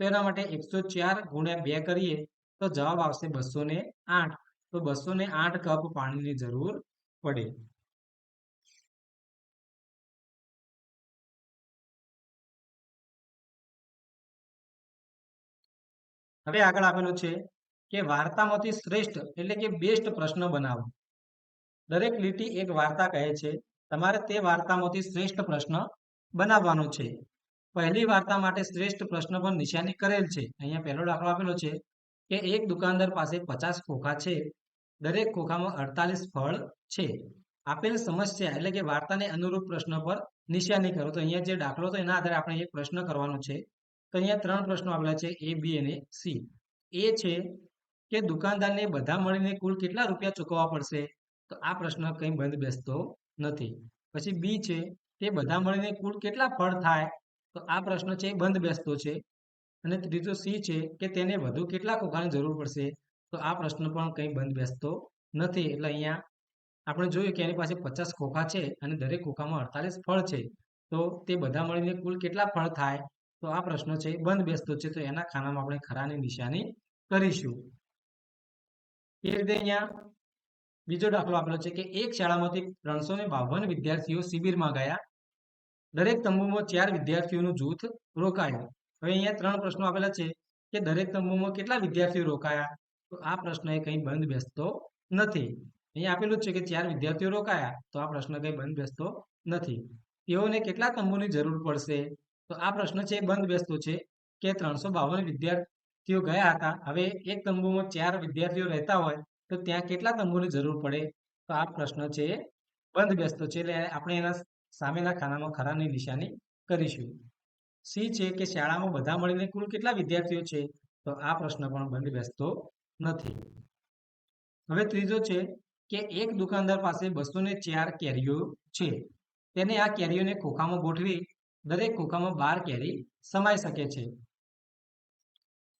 તો એના માટે 104 ગુણ્યા 2 કરીએ તો જવાબ આવશે 208. તો 208 કપ પાણીની જરૂર પડે. હવે આગળ આપેલું છે કે વાર્તામાંથી શ્રેષ્ઠ એટલે કે બેસ્ટ પ્રશ્ન બનાવો. દરેક લીટી એક વાર્તા કહે છે, તમારે તે વાર્તામાંથી શ્રેષ્ઠ પ્રશ્ન બનાવવાનો છે. પહેલી વાર્તા માટે શ્રેષ્ઠ પ્રશ્ન પર નિશાની કરેલ છે. અહીંયા પહેલો દાખલો આપેલો છે કે એક દુકાનદાર પાસે 50 ખોખા છે, દરેક ખોખામાં 48 ફળ છે. આપેલ સમસ્યા એટલે કે વાર્તાને અનુરૂપ પ્રશ્ન પર નિશાની કરો. તો અહીંયા જે દાખલો હતો એના આધારે આપણે એક પ્રશ્ન કરવાનો છે. તો અહીંયા 3 પ્રશ્નો આપેલા છે, A, B અને C. એ છે કે દુકાનદારને બધા મળીને કુલ કેટલા રૂપિયા ચૂકવવા પડશે? તો આ પ્રશ્ન કંઈ બંધ બેસતો નથી. પછી બી છે તે બધા મળીને કુલ કેટલા ફળ થાય? તો આ પ્રશ્ન છે બંધ બેસતો છે. અને ત્રીજો સી છે કે તેને વધુ કેટલા ખોખાની જરૂર પડશે? તો આ પ્રશ્ન પણ કંઈ બંધ બેસતો નથી. એટલે અહીંયા આપણે જોયું કે એની પાસે 50 ખોખા છે અને દરેક ખોખામાં 48 ફળ છે. તો તે બધા મળીને કુલ કેટલા ફળ થાય? તો આ પ્રશ્ન છે બંધ બેસતો છે, તો એના ખાનામાં આપણે ખરાની નિશાની કરીશું. એ રીતે અહીંયા બીજો દાખલો આપેલો છે કે એક શાળામાંથી 352 વિદ્યાર્થીઓ શિબિરમાં ગયા. દરેક તંબુમાં 4 વિદ્યાર્થીઓનું જૂથ રોકાયું. હવે અહીંયા 3 પ્રશ્નો આપેલા છે કે દરેક તંબુમાં કેટલા વિદ્યાર્થીઓ રોકાયા? તો આ પ્રશ્ન એ કંઈ બંધ બેસતો નથી. અહીંયા આપેલું છે કે 4 વિદ્યાર્થીઓ રોકાયા, તો આ પ્રશ્ન કંઈ બંધ બેસતો નથી. તેઓને કેટલા તંબુની જરૂર પડશે? તો આ પ્રશ્ન છે બંધ બેસતો છે કે 352 વિદ્યાર્થીઓ ગયા હતા. હવે એક તંબુમાં 4 વિદ્યાર્થીઓ રહેતા હોય તો ત્યાં કેટલા તંબુની જરૂર પડે? તો આ પ્રશ્ન છે બંધ બેસતો છે, એટલે આપણે એના સામેના ખાનામાં ખરાની નિશાની કરીશું. સી છે કે શાળામાં બધા મળીને કુલ કેટલા વિદ્યાર્થીઓ છે? તો આ પ્રશ્ન પણ બંધ બેસતો નથી. હવે ત્રીજો છે કે એક દુકાનદાર પાસે 204 કેરીઓ છે. તેને આ કેરીઓને ખોખામાં ગોઠવી દરેક ખોખામાં 12 કેરી સમાઈ શકે છે.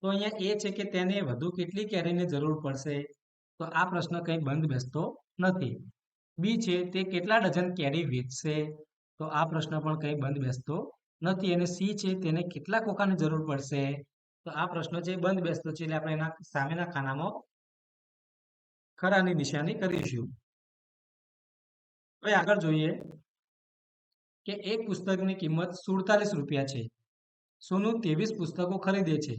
તો અહીંયા એ છે કે તેને વધુ કેટલી કેરીની જરૂર પડશે? તો આ પ્રશ્ન કંઈ બંધ બેસતો નથી. બી છે તે કેટલા ડઝન કેરી વેચશે? તો આ પ્રશ્ન પણ કંઈ બંધ બેસતો નથી. અને સી છે તેને કેટલા ખોખાની જરૂર પડશે? તો આ પ્રશ્ન છે બંધ બેસતો છે, એટલે આપણે એના સામેના ખાનામાં ખરાની નિશાની કરીશું. હવે આગળ જોઈએ કે એક પુસ્તકની કિંમત 47 રૂપિયા છે. સોનુ 23 પુસ્તકો ખરીદે છે,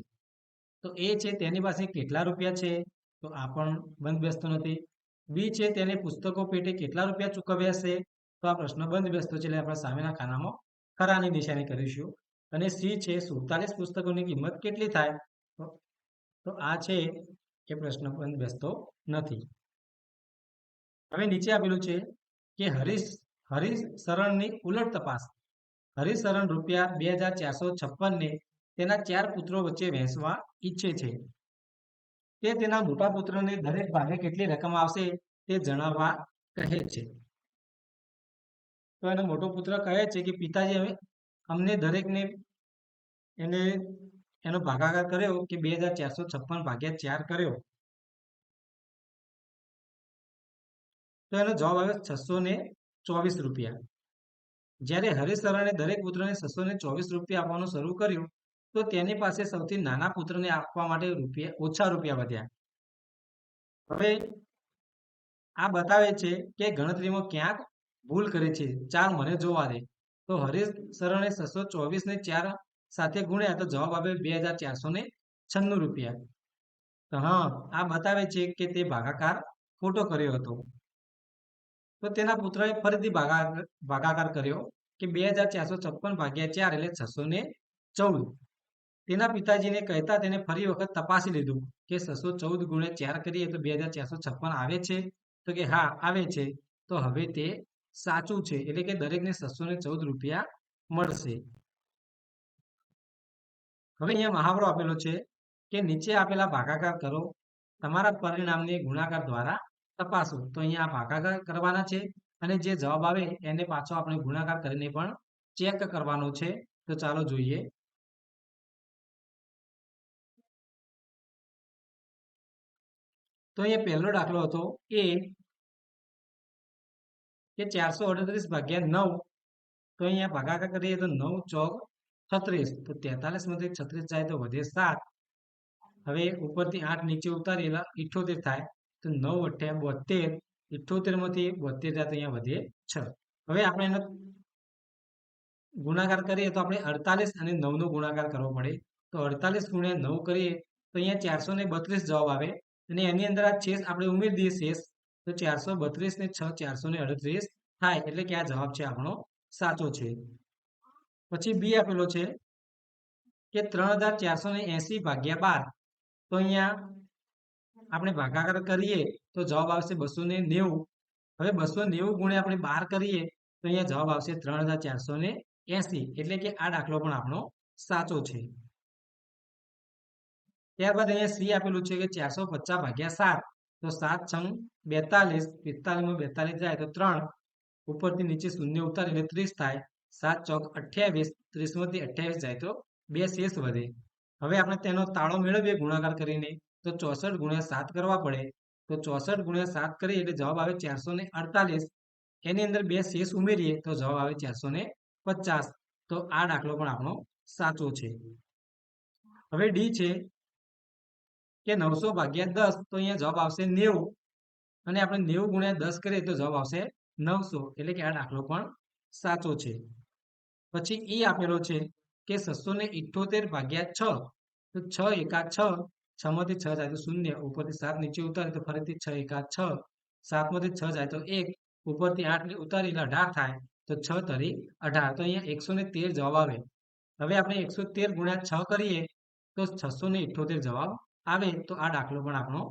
તો એ છે તેની પાસે કેટલા રૂપિયા છે? તો આ પણ બંધ બેસતો નથી. બી છે તેને પુસ્તકો પેટે કેટલા રૂપિયા ચૂકવ્યા છે? તો આ પ્રશ્ન બંધ બેસતો છે, એટલે આપણે સામેના ખાનામાં ખરાની નિશાની કરીશું. અને સી છે 47 પુસ્તકોની કિંમત કેટલી થાય? તો આ છે એ પ્રશ્ન બંધ બેસતો નથી. હવે નીચે આપેલું છે કે હરિશરણની ઉલટ તપાસ. હરિશરણ રૂપિયા 2456 ને તેના 4 પુત્રો વચ્ચે વહેંચવા ઈચ્છે છે. તે તેના મોટા પુત્રને દરેક ભાગે કેટલી રકમ આવશે તે જણાવવા કહે છે. તો એનો મોટો પુત્ર કહે છે કે પિતાજી હવે અમને દરેકને એનો ભાગાકાર કર્યો કે 2456 ભાગ્યા 4 કર્યો, તો એનો જવાબ આવે 624 રૂપિયા. જ્યારે હરિશરણે દરેક પુત્રને 624 રૂપિયા આપવાનું શરૂ કર્યું, તો તેની પાસે સૌથી નાના પુત્રને આપવા માટે ઓછા રૂપિયા વધ્યા. હવે આ બતાવે છે કે ગણતરીમાં ક્યાંક ભૂલ કરે છે. ચાલ મને જોવા દે. તો હરિશરણે 624 ને 4 સાથે ગુણ્યા તો જવાબ આવે 2496 રૂપિયા. તો હા, આ બતાવે છે કે તે ભાગાકાર ખોટો કર્યો હતો. તો તેના પુત્રએ ફરીથી ભાગાકાર કર્યો કે 2456 ભાગ્યા 4 એટલે 614. તેના પિતાજીને કહેતા તેને ફરી વખત તપાસી લીધું કે 614 ગુણ્યા 4 કરીએ તો 2456 આવે છે? તો કે હા આવે છે. તો હવે તે સાચું છે, એટલે કે દરેકને 614 રૂપિયા મળશે. હવે અહીંયા મહાવરો આપેલો છે કે નીચે આપેલા ભાગાકાર કરો, તમારા પરિણામને ગુણાકાર દ્વારા તપાસો. તો અહીંયા ભાગાકાર કરવાના છે અને જે જવાબ આવે એને પાછો આપણે ગુણાકાર કરીને પણ ચેક કરવાનો છે. તો ચાલો જોઈએ. તો અહીંયા પહેલો દાખલો હતો એ કે 438 ભાગ્યા 9. તો અહીંયા ભાગાકાર કરીએ તો 9 ચોક 36. તો 43 માંથી 36 જાય તો વધે 7. હવે ઉપરથી 8 નીચે ઉતારેલા 78 થાય. તો 9 × 8 = 72. 78 માંથી 72 જાય તો અહીંયા વધે 6. હવે આપણે એનો ગુણાકાર કરીએ તો આપણે 48 અને 9 નો ગુણાકાર કરવો પડે. તો 48 ગુણ્યા 9 કરીએ તો અહીંયા 432 જવાબ આવે. અને એની અંદર આ શેષ આપણે ઉમેરી દઈએ શેષ, તો 432 ને 6 438 થાય, એટલે કે આ જવાબ છે આપણો સાચો છે. પછી બી આપેલો છે કે 3480 ભાગ્યા 12. તો અહીંયા આપણે ભાગાકાર કરીએ તો જવાબ આવશે 290. હવે 290 ગુણ્યા આપણે 12 કરીએ તો અહીંયા જવાબ આવશે 3480. એટલે કે આ દાખલો પણ આપણો સાચો છે. ત્યારબાદ અહીંયા સી આપેલું છે કે 450 ભાગ્યા 7. તો 7 છંગ 42. 45 માં 42 જાય તો 3. ઉપરથી નીચે શૂન્ય ઉતારી એટલે 30 થાય. 7 ચોક 28. 30 માંથી 28 જાય તો 2 શેષ વધે. હવે આપણે તેનો તાળો મેળવીએ ગુણાકાર કરીને તો 64 ગુણ્યા 7 કરવા પડે. તો 64 ગુણ્યા 7 કરીએ એટલે જવાબ આવે 448. એની અંદર 2 શેષ ઉમેરીએ તો જવાબ આવે 450. તો આ દાખલો પણ આપણો સાચો છે. હવે ડી છે કે 900 ભાગ્યા 10 તો અહીંયા જવાબ આવશે 90 અને આપણે 90 ગુણ્યા 10 કરીએ તો જવાબ આવશે 900 એટલે કે આ દાખલો પણ સાચો છે. પછી ઈ આપેલો છે કે 678 ભાગ્યા 6 તો 6 એકા 6 6 માંથી 6 જાય તો 0 ઉપરથી 7 નીચે ઉતારે તો ફરીથી 6 એકા 6 7 માંથી 6 જાય તો 1 ઉપરથી 8 ઉતારી એટલે 18 થાય તો 6 તરી 18 તો અહીંયા 113 જવાબ આવે. હવે આપણે 113 ગુણ્યા 6 કરીએ તો 678 જવાબ આવે તો આ દાખલો પણ આપણો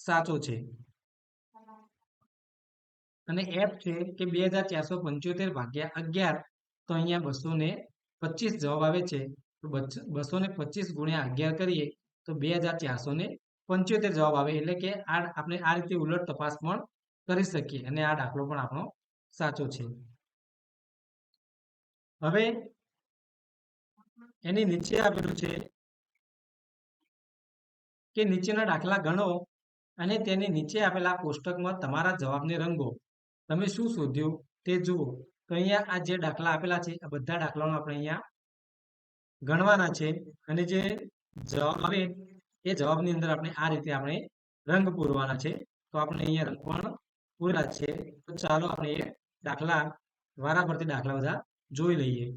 સાચો છે. અને એફ છે કે 2475 ભાગ્યા 11 તો અહીંયા 225 જવાબ આવે છે. તો 225 ગુણ્યા 11 કરીએ તો 2475 જવાબ આવે એટલે કે આપણે આ રીતે ઉલટ તપાસ પણ કરી શકીએ અને આ દાખલો પણ આપણો સાચો છે. હવે એની નીચે આપેલું છે કે નીચેના દાખલા ગણો અને તેની નીચે આપેલા કોષ્ટકમાં તમારા જવાબને રંગો. તમે શું શોધ્યું તે જુઓ. તો અહીંયા આ જે દાખલા આપેલા છે આ બધા દાખલાઓ આપણે અહીંયા ગણવાના છે અને જે જવાબ આવે એ જવાબની અંદર આપણે આ રીતે આપણે રંગ પૂરવાના છે. તો આપણે અહીંયા રંગ પણ પૂરા છે. તો ચાલો આપણે એ દાખલા વારાફરતી દાખલા બધા જોઈ લઈએ.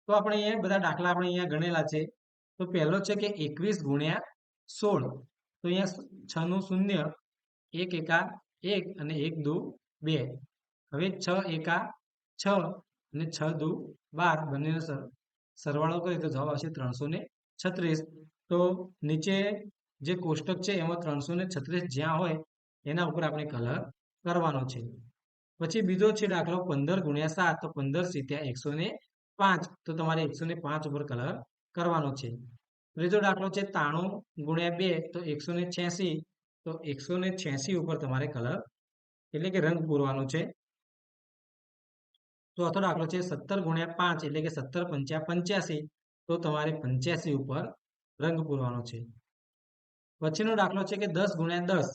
તો આપણે અહીંયા બધા દાખલા આપણે અહીંયા ગણેલા છે. તો પહેલો છે કે 21 ગુણ્યા 16 તો અહીંયા 6 નું શૂન્ય 1 એકા 1 અને 1 દુ 2. હવે 6 એકા 6 અને 6 દુ 12 બંનેનો સરવાળો કરીએ તો જવાબ આવશે 336. તો નીચે જે કોષ્ટક છે એમાં 336 જ્યાં હોય એના ઉપર આપણે કલર કરવાનો છે. પછી બીજો છે દાખલો 15 ગુણ્યા 7 તો 15 સીધા 105 તો તમારે 105 ઉપર કલર કરવાનો છે. ત્રીજો દાખલો છે 93 ગુણ્યા 2 તો 186 તો 186 ઉપર તમારે કલર એટલે કે રંગ પૂરવાનો છે. ચોથો દાખલો છે 17 ગુણ્યા 5 એટલે કે 17 પંચા 85 તો તમારે 85 ઉપર રંગ પૂરવાનો છે. પછીનો દાખલો છે કે 10 ગુણ્યા 10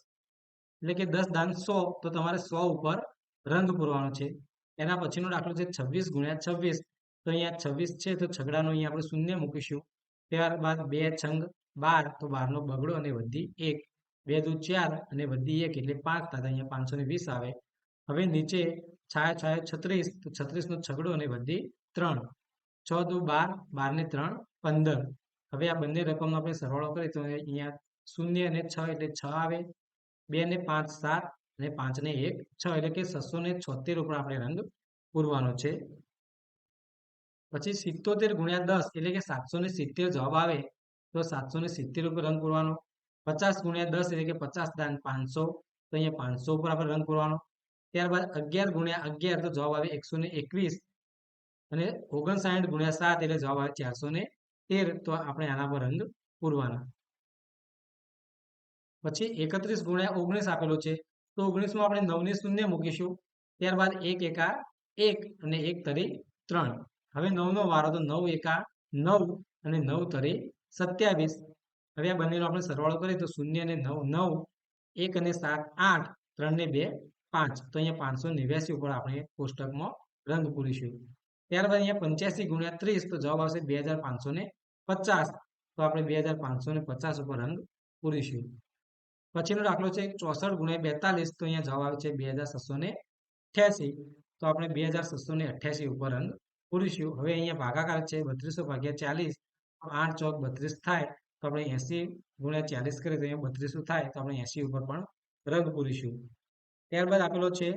એટલે કે 10 દાન 100 તો તમારે 100 ઉપર રંગ પૂરવાનો છે. એના પછીનો દાખલો છે 26 ગુણ્યા 26 તો અહીંયા 26 છે તો છગડાનો અહીંયા આપણે શૂન્ય મૂકીશું. ત્યારબાદ 2 છંગ 12 તો 12 નો બગડો અને વધી 1 2 દુ 4 અને વધી 1 એટલે 5 થાય અહીંયા 520 આવે. હવે નીચે છાયા છાયા 36 તો 36 નો છગડો અને વધી 3 6 દુ 12 12 ને 3 15. હવે આ બંને રકમનો આપણે સરવાળો કરીએ તો અહીંયા 0 અને 6 એટલે 6 આવે. 2 ને 5 7 અને 5 ને 1 6 એટલે કે 676 ઉપર આપણે રંગ પૂરવાનો છે. પછી 77 ગુણ્યા 10 એટલે કે 770 જવાબ આવે તો 770 ઉપર રંગ પૂરવાનો. 50 ગુણ્યા 10 એટલે કે 50 દાન 500 તો અહીંયા 500 ઉપર આપણે રંગ પૂરવાનો. ત્યારબાદ 11 ગુણ્યા 11 તો જવાબ આવે 121 અને 59 ગુણ્યા 7 એટલે જવાબ આવે 413 તો આપણે આના પર રંગ પૂરવાના. પછી 31 ગુણ્યા 19 આપેલો છે તો 19 માં આપણે 9 ને શૂન્ય મૂકીશું. ત્યારબાદ 1 એકા 1 અને 1 તરી 3. હવે 9 નો વારો તો 9 એકા 9 અને 9 તરી 27. હવે આ બંનેનો આપણે સરવાળો કરીએ તો 0 અને 9 9 1 અને 7 8 3 ને 2 5 તો અહીંયા 589 ઉપર આપણે કોષ્ટકમાં રંગ પૂરીશું. ત્યારબાદ અહીંયા 85 ગુણ્યા 30 તો જવાબ આવશે 2550 તો આપણે 2550 ઉપર રંગ પૂરીશું. પછીનો દાખલો છે 64 ગુણ્યા 42 તો અહીંયા જવાબ આવે છે 2688 તો આપણે 2688 ઉપર રંગ પૂરીશું. હવે અહીંયા ભાગાકાર છે 3200 ભાગ્યા 40 8 ચોક 32 થાય તો આપણે 80 ગુણ્યા 40 કરીએ તો અહીંયા 3200 થાય તો આપણે 80 ઉપર પણ રંગ પૂરીશું. ત્યારબાદ આપેલો છે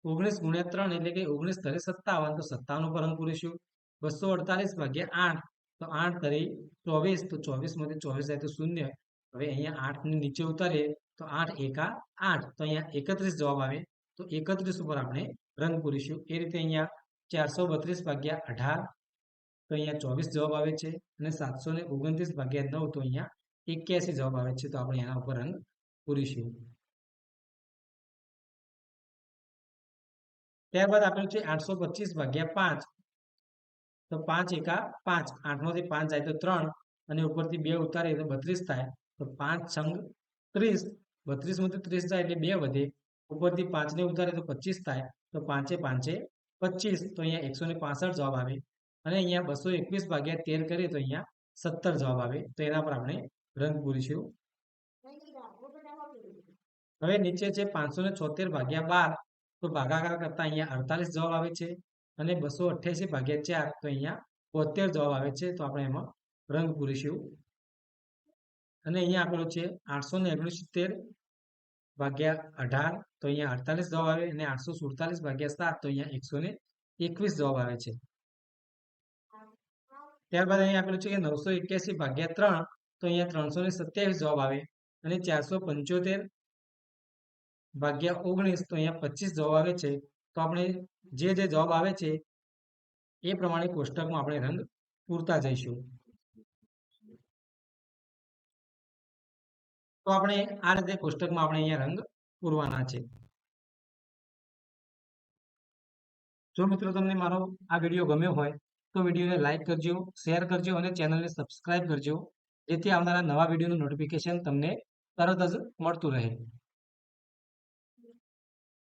19 ગુણ્યા 3 એટલે કે 19 તરી 57 તો 57 ઉપર રંગ પૂરીશું. 248 ભાગ્યા 8 તો 8 તરી 24 તો 24 માંથી 24 જાય તો 0. હવે અહીંયા 8 ને નીચે ઉતારીએ તો 8 એકા 8 તો અહીંયા 31 જવાબ આવે તો 31 ઉપર આપણે રંગ પૂરીશું. એ રીતે અહીંયા 432 ભાગ્યા 18 તો અહીંયા 24 જવાબ આવે છે અને 729 ભાગ્યા 9 તો અહીંયા 81 જવાબ આવે છે તો આપણે એના ઉપર રંગ પૂરીશું. ત્યારબાદ આપેલું છે 825 ભાગ્યા 5 તો 5 એકા 5 8 માંથી 5 જાય તો 3 અને ઉપરથી 2 ઉતારીએ તો 32 થાય તો 5 છંગ 30 32 માંથી 30 જાય એટલે 2 વધે ઉપરથી 5 ને ઉતારે તો 25 થાય, તો 5 એ 5 25, તો અહીંયા 165 જવાબ આવે. અને અહીંયા 221 ભાગ્યા 13 કરીએ તો અહીંયા 17 જવાબ આવે. તો એના પર આપણે રંગ પૂરીશું. હવે નીચે છે 576 ભાગ્યા 12, તો ભાગાકાર કરતા અહીંયા 48 જવાબ આવે છે. અને 288 ભાગ્યા 4, તો અહીંયા 72 જવાબ આવે છે. તો આપણે એમાં રંગ પૂરીશું. અને અહીંયા આપેલું છે 869 ભાગ્યા 18, તો અહીંયા 48 જવાબ આવે. અને 847 ભાગ્યા 7, તો અહીંયા 121 જવાબ આવે છે. ત્યારબાદ અહીંયા આપેલું છે કે 981 ભાગ્યા 3, તો અહીંયા 327 જવાબ આવે. અને 475 ભાગ્યા 19, તો અહીંયા 25 જવાબ આવે છે. તો આપણે જે જવાબ આવે છે એ પ્રમાણે કોષ્ટકમાં આપણે રંગ પૂરતા જઈશું. તો આપણે આ રીતે કોષ્ટકમાં આપણે અહીંયા રંગ પૂરવાના છે. જો મિત્રો તમને મારો આ વિડીયો ગમ્યો હોય તો વિડીયોને લાઈક કરજો, શેર કરજો અને ચેનલને સબસ્ક્રાઇબ કરજો, જેથી આવનારા નવા વિડીયોનું નોટિફિકેશન તમને તરત જ મળતું રહે.